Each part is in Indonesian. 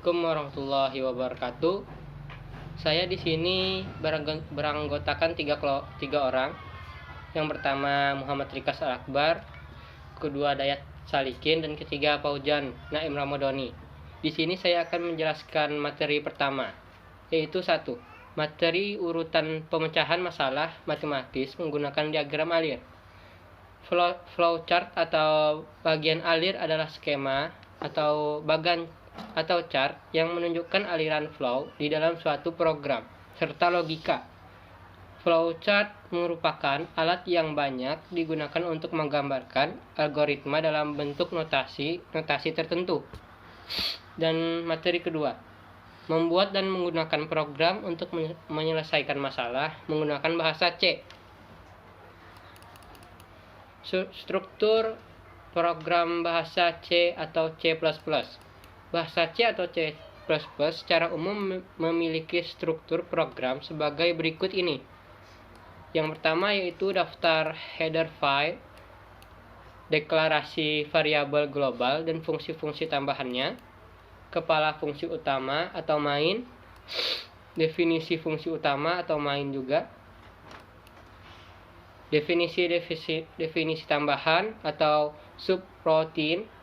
Assalamualaikum warahmatullahi wabarakatuh. Saya di sini beranggotakan tiga orang. Yang pertama Muhammad Rikas Al-Akbar, kedua Dayat Salikin, dan ketiga Faujan Naim Ramadhani. Di sini saya akan menjelaskan materi pertama, yaitu 1. Materi urutan pemecahan masalah matematis menggunakan diagram alir. Flowchart atau bagian alir adalah skema atau bagan atau chart yang menunjukkan aliran flow di dalam suatu program serta logika. Flowchart merupakan alat yang banyak digunakan untuk menggambarkan algoritma dalam bentuk notasi tertentu. Dan materi kedua, membuat dan menggunakan program untuk menyelesaikan masalah menggunakan bahasa C. Struktur program bahasa C atau C++. Bahasa C atau C++ secara umum memiliki struktur program sebagai berikut ini. Yang pertama yaitu daftar header file, deklarasi variabel global dan fungsi-fungsi tambahannya, kepala fungsi utama atau main, definisi fungsi utama atau main juga, definisi tambahan atau subroutine.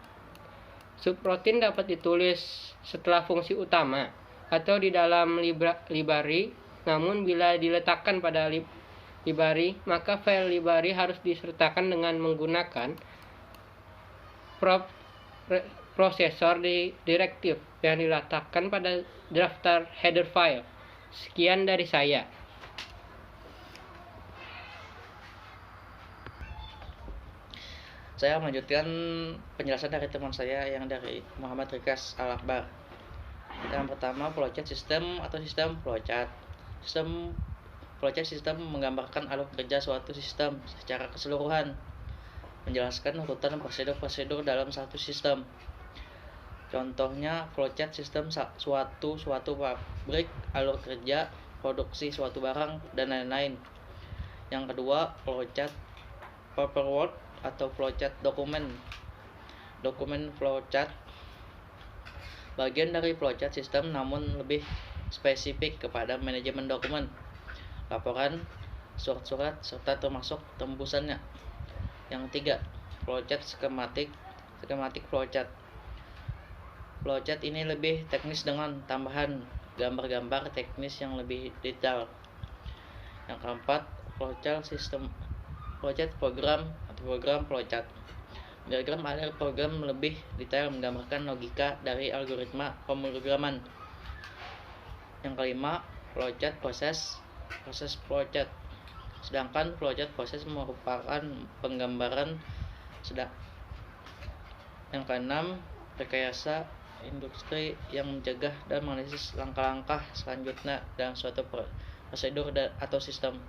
Subroutine dapat ditulis setelah fungsi utama atau di dalam library, namun bila diletakkan pada library, maka file library harus disertakan dengan menggunakan prosesor direktif yang diletakkan pada daftar header file. Sekian dari saya. Saya melanjutkan penjelasan dari teman saya yang dari Muhammad Rikas Al-Akbar. Yang pertama, flowchart sistem atau sistem flowchart. Sistem menggambarkan alur kerja suatu sistem secara keseluruhan, menjelaskan urutan prosedur-prosedur dalam satu sistem. Contohnya, flowchart sistem suatu pabrik, alur kerja, produksi suatu barang, dan lain-lain. Yang kedua, flowchart paperwork atau flowchart dokumen flowchart bagian dari flowchart sistem, namun lebih spesifik kepada manajemen dokumen, laporan, surat-surat, serta termasuk tembusannya. Yang ketiga, flowchart skematik flowchart ini lebih teknis dengan tambahan gambar-gambar teknis yang lebih detail. Yang keempat, flowchart program flowchart. Diagram alir program lebih detail menggambarkan logika dari algoritma pemrograman. Yang kelima, flowchart proses flowchart. Sedangkan flowchart proses merupakan penggambaran Yang keenam, rekayasa industri yang mencegah dan menganalisis langkah-langkah selanjutnya dalam suatu prosedur atau sistem.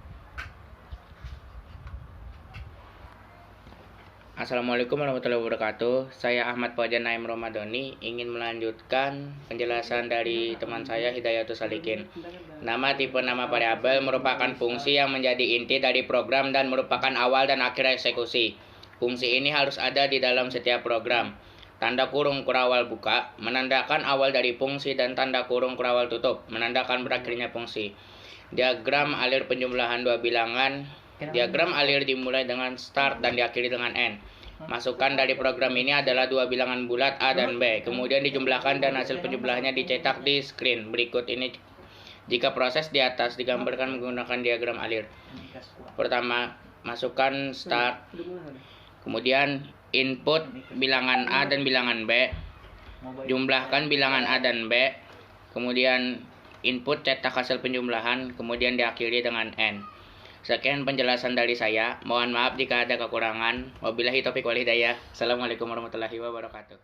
Assalamualaikum warahmatullahi wabarakatuh. Saya Ahmad Faujan Naim Ramadhani ingin melanjutkan penjelasan dari teman saya Hidayatus Salikin. Nama tipe nama variabel merupakan fungsi yang menjadi inti dari program dan merupakan awal dan akhir eksekusi. Fungsi ini harus ada di dalam setiap program. Tanda kurung kurawal buka menandakan awal dari fungsi dan tanda kurung kurawal tutup menandakan berakhirnya fungsi. Diagram alir penjumlahan dua bilangan. Diagram alir dimulai dengan start dan diakhiri dengan end. Masukan dari program ini adalah dua bilangan bulat A dan B, kemudian dijumlahkan dan hasil penjumlahannya dicetak di screen. Berikut ini jika proses di atas digambarkan menggunakan diagram alir. Pertama, masukkan start, kemudian input bilangan A dan bilangan B, jumlahkan bilangan A dan B, kemudian input cetak hasil penjumlahan, kemudian diakhiri dengan end. Sekian penjelasan dari saya. Mohon maaf jika ada kekurangan. Wabillahi taufiq wal hidayah. Assalamualaikum warahmatullahi wabarakatuh.